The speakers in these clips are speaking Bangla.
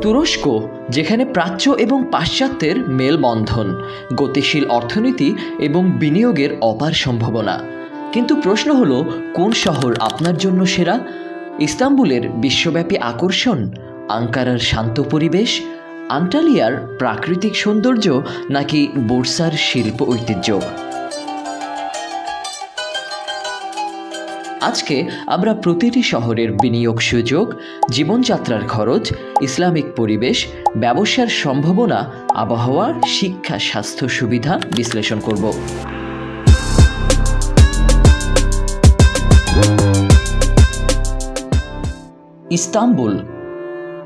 তুরস্ক, যেখানে প্রাচ্য এবং পাশ্চাত্যের মেলবন্ধন, গতিশীল অর্থনীতি এবং বিনিয়োগের অপার সম্ভাবনা। কিন্তু প্রশ্ন হলো, কোন শহর আপনার জন্য সেরা? ইস্তাম্বুলের বিশ্বব্যাপী আকর্ষণ, আঙ্কারার শান্ত পরিবেশ, আন্টালিয়ার প্রাকৃতিক সৌন্দর্য, নাকি বুরসার শিল্প ঐতিহ্য? আজকে আমরা প্রতিটি শহরের বিনিয়োগ সুযোগ, জীবনযাত্রার খরচ, ইসলামিক পরিবেশ, ব্যবসার সম্ভাবনা, আবহাওয়া, শিক্ষা, স্বাস্থ্য সুবিধা বিশ্লেষণ করব। ইস্তাম্বুল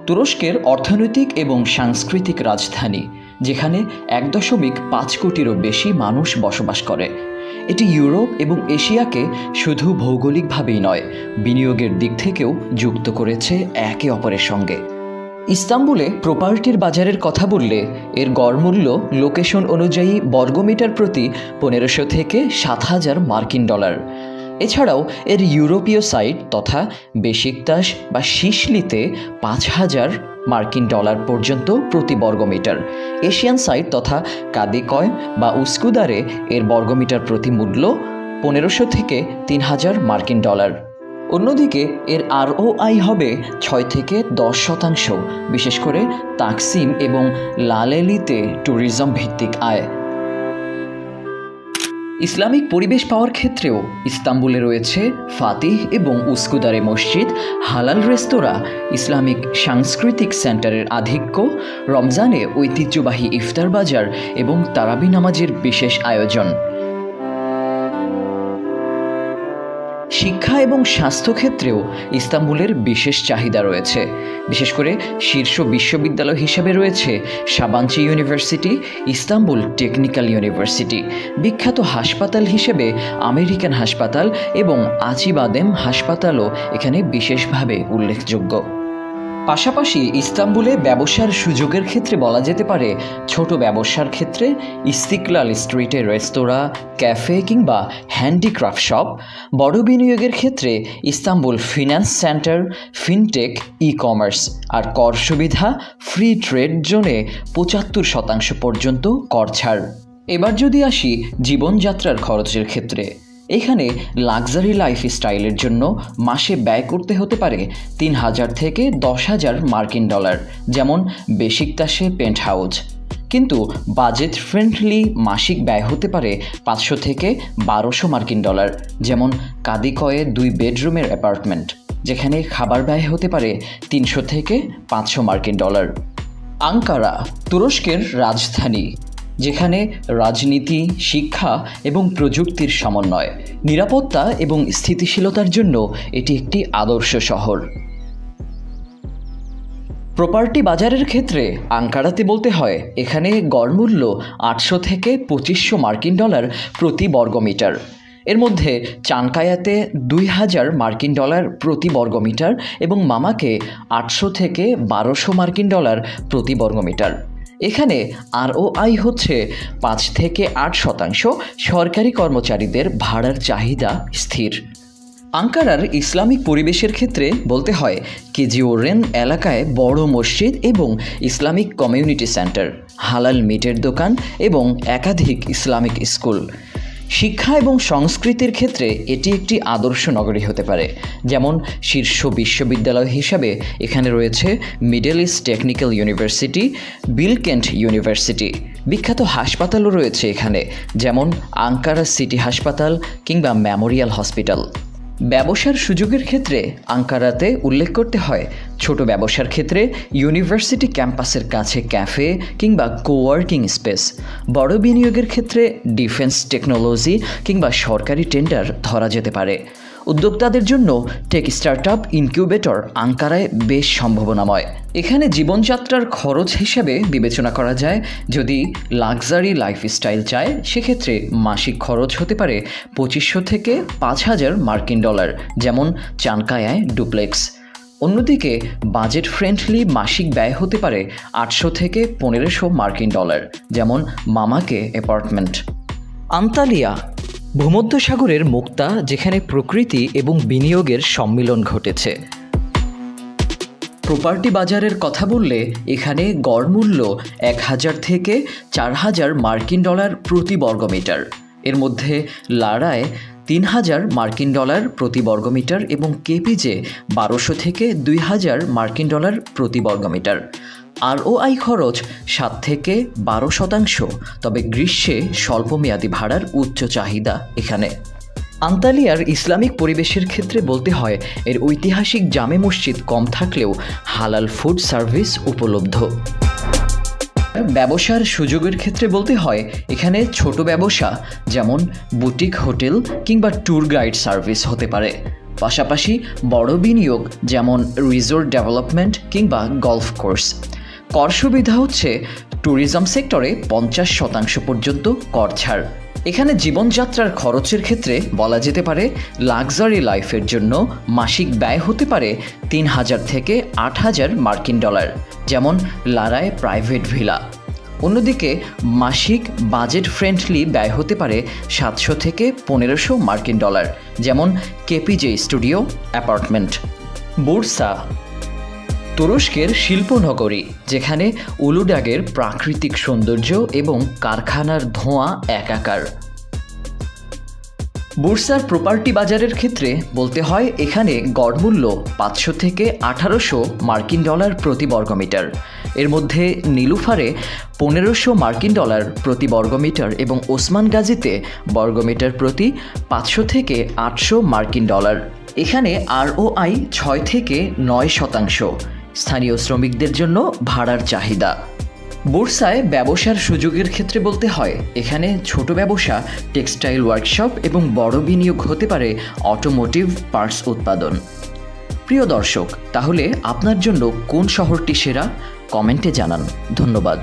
তুরস্কের অর্থনৈতিক এবং সাংস্কৃতিক রাজধানী, যেখানে 1.5 কোটিরও বেশি মানুষ বসবাস করে। এটি ইউরোপ এবং এশিয়াকে শুধু ভৌগোলিকভাবেই নয়, বিনিয়োগের দিক থেকেও যুক্ত করেছে একে অপরের সঙ্গে। ইস্তাম্বুলে প্রপার্টির বাজারের কথা বললে এর গড় মূল্য লোকেশন অনুযায়ী বর্গমিটার প্রতি 1500 থেকে 7000 মার্কিন ডলার। এছাড়াও এর ইউরোপীয় সাইট তথা বেশিকতাস বা শিশলিতে 5000 মার্কিন ডলার পর্যন্ত প্রতি বর্গমিটার, এশিয়ান সাইট তথা কাদিকয় বা উস্কুদারে এর বর্গমিটার প্রতি মূল্য 1500 থেকে 3000 মার্কিন ডলার। অন্যদিকে এর ROI হবে 6 থেকে 10%, বিশেষ করে তাকসিম এবং লালেলিতে ট্যুরিজম ভিত্তিক আয়। ইসলামিক পরিবেশ পাওয়ার ক্ষেত্রেও ইস্তাম্বুলে রয়েছে ফাতিহ এবং উস্কুদারে মসজিদ, হালাল রেস্তোরাঁ, ইসলামিক সাংস্কৃতিক সেন্টারের আধিক্য, রমজানে ঐতিহ্যবাহী ইফতার বাজার এবং তারাবি নামাজের বিশেষ আয়োজন। শিক্ষা এবং স্বাস্থ্যক্ষেত্রেও ইস্তাম্বুলের বিশেষ চাহিদা রয়েছে। বিশেষ করে শীর্ষ বিশ্ববিদ্যালয় হিসেবে রয়েছে সাবাঞ্চি ইউনিভার্সিটি, ইস্তাম্বুল টেকনিক্যাল ইউনিভার্সিটি। বিখ্যাত হাসপাতাল হিসেবে আমেরিকান হাসপাতাল এবং আচিবাদেম হাসপাতালও এখানে বিশেষভাবে উল্লেখযোগ্য। পাশাপাশি ইস্তাম্বুলে ব্যবসার সুযোগের ক্ষেত্রে বলা যেতে পারে, ছোট ব্যবসার ক্ষেত্রে ইস্তিকলাল স্ট্রিটে রেস্তোরাঁ, ক্যাফে কিংবা হ্যান্ডিক্রাফট শপ। বড় বিনিয়োগের ক্ষেত্রে Istanbul finance centre, fintech, e-commerce. আর কর সুবিধা, ফ্রি ট্রেড জোনে 75% পর্যন্ত কর ছাড়। এবার যদি আসি জীবনযাত্রার খরচের ক্ষেত্রে, এখানে লাক্সারি লাইফস্টাইলের জন্য মাসে ব্যয় করতে হতে পারে 3000 থেকে 10,000 মার্কিন ডলার, যেমন বেশিকতাসে পেন্ট হাউস। কিন্তু বাজেট ফ্রেন্ডলি মাসিক ব্যয় হতে পারে 500 থেকে 1200 মার্কিন ডলার, যেমন কাদিকয়ে 2 বেডরুমের অ্যাপার্টমেন্ট, যেখানে খাবার ব্যয় হতে পারে 300 থেকে 500 মার্কিন ডলার। আঙ্কারা তুরস্কের রাজধানী, যেখানে রাজনীতি, শিক্ষা এবং প্রযুক্তির সমন্বয়। নিরাপত্তা এবং স্থিতিশীলতার জন্য এটি একটি আদর্শ শহর। প্রপার্টি বাজারের ক্ষেত্রে আঙ্কারাতে বলতে হয়, এখানে গড় মূল্য 800 থেকে 2500 মার্কিন ডলার প্রতি বর্গমিটার। এর মধ্যে চানকায়াতে 2000 মার্কিন ডলার প্রতি বর্গমিটার এবং মামাকে 800 থেকে 1200 মার্কিন ডলার প্রতি বর্গমিটার। এখানে ROI হচ্ছে 5 থেকে 8%। সরকারি কর্মচারীদের ভাড়ার চাহিদা স্থির। আঙ্কারার ইসলামিক পরিবেশের ক্ষেত্রে বলতে হয়, কেজিওরেন এলাকায় বড় মসজিদ এবং ইসলামিক কমিউনিটি সেন্টার, হালাল মিটের দোকান এবং একাধিক ইসলামিক স্কুল। শিক্ষা এবং সংস্কৃতির ক্ষেত্রে এটি একটি আদর্শ নগরী হতে পারে। যেমন শীর্ষ বিশ্ববিদ্যালয় হিসাবে এখানে রয়েছে Middle East Technical University, Bilkent University. বিখ্যাত হাসপাতালও রয়েছে এখানে, যেমন আঙ্কারা সিটি হাসপাতাল কিংবা মেমোরিয়াল হসপিটাল। ব্যবসার সুযোগের ক্ষেত্রে আঙ্কারাতে উল্লেখ করতে হয়, ছোট ব্যবসার ক্ষেত্রে ইউনিভার্সিটি ক্যাম্পাসের কাছে ক্যাফে কিংবা কোওয়ার্কিং স্পেস। বড় বিনিয়োগের ক্ষেত্রে ডিফেন্স টেকনোলজি কিংবা সরকারি টেন্ডার ধরা যেতে পারে। উদ্যোক্তাদের জন্য টেক স্টার্টআপ ইনকিউবেটর আঙ্কারায় বেশ সম্ভাবনাময়। এখানে জীবনযাত্রার খরচ হিসেবে বিবেচনা করা যায়, যদি লাক্সারি লাইফস্টাইল চায় সেক্ষেত্রে মাসিক খরচ হতে পারে 2500 থেকে 5000 মার্কিন ডলার, যেমন চানকায়ায় ডুপ্লেক্স। অন্যদিকে বাজেট ফ্রেন্ডলি মাসিক ব্যয় হতে পারে 800 থেকে 1500 মার্কিন ডলার, যেমন মামাকে অ্যাপার্টমেন্ট। আন্তালিয়া ভূমধ্যসাগরের মুক্তা, যেখানে প্রকৃতি এবং বিনিয়োগের সম্মিলন ঘটেছে। প্রপার্টি বাজারের কথা বললে এখানে গড় মূল্য 1000 থেকে 4000 মার্কিন ডলার প্রতি বর্গমিটার। এর মধ্যে লারায় 3000 মার্কিন ডলার প্রতি বর্গমিটার এবং কেপিজে 1200 থেকে 2000 মার্কিন ডলার প্রতি বর্গমিটার। আরওআই খরচ 7 থেকে 12%, তবে গ্রীষ্মে স্বল্পমেয়াদী ভাড়ার উচ্চ চাহিদা এখানে। আন্তালিয়ার ইসলামিক পরিবেশের ক্ষেত্রে বলতে হয় এর ঐতিহাসিক জামে মসজিদ কম থাকলেও হালাল ফুড সার্ভিস উপলব্ধ। ব্যবসার সুযোগের ক্ষেত্রে বলতে হয় এখানে ছোট ব্যবসা যেমন বুটিক হোটেল কিংবা ট্যুর গাইড সার্ভিস হতে পারে, পাশাপাশি বড় বিনিয়োগ যেমন রিসোর্ট ডেভেলপমেন্ট কিংবা গলফ কোর্স। কর সুবিধা হচ্ছে ট্যুরিজম সেক্টরে 50% পর্যন্ত কর ছাড়। এখানে জীবনযাত্রার খরচের ক্ষেত্রে বলা যেতে পারে লাক্সারি লাইফের জন্য মাসিক ব্যয় হতে পারে 3000 থেকে 8000 মার্কিন ডলার, যেমন লারায় প্রাইভেট ভিলা। অন্যদিকে মাসিক বাজেট ফ্রেন্ডলি ব্যয় হতে পারে 700 থেকে 1500 মার্কিন ডলার, যেমন কেপিজে স্টুডিও অ্যাপার্টমেন্ট। বুরসা তুরস্কের শিল্পনগরী, যেখানে উলুডাগের প্রাকৃতিক সৌন্দর্য এবং কারখানার ধোঁয়া একাকার। বুরসার প্রপার্টি বাজারের ক্ষেত্রে বলতে হয় এখানে গড় মূল্য 500 থেকে 1800 মার্কিন ডলার প্রতি বর্গমিটার। এর মধ্যে নীলুফারে 1500 মার্কিন ডলার প্রতি বর্গমিটার এবং ওসমান গাজীতে বর্গমিটার প্রতি 500 থেকে 800 মার্কিন ডলার। এখানে আরওআই 6 থেকে 9%, স্থানীয় শ্রমিকদের জন্য ভাড়ার চাহিদা। বুরসায় ব্যবসার সুযোগের ক্ষেত্রে বলতে হয় এখানে ছোট ব্যবসা, টেক্সটাইল ওয়ার্কশপ এবং বড় বিনিয়োগ হতে পারে অটোমোটিভ পার্টস উৎপাদন। প্রিয় দর্শক, তাহলে আপনার জন্য কোন শহরটি সেরা? কমেন্টে জানান। ধন্যবাদ।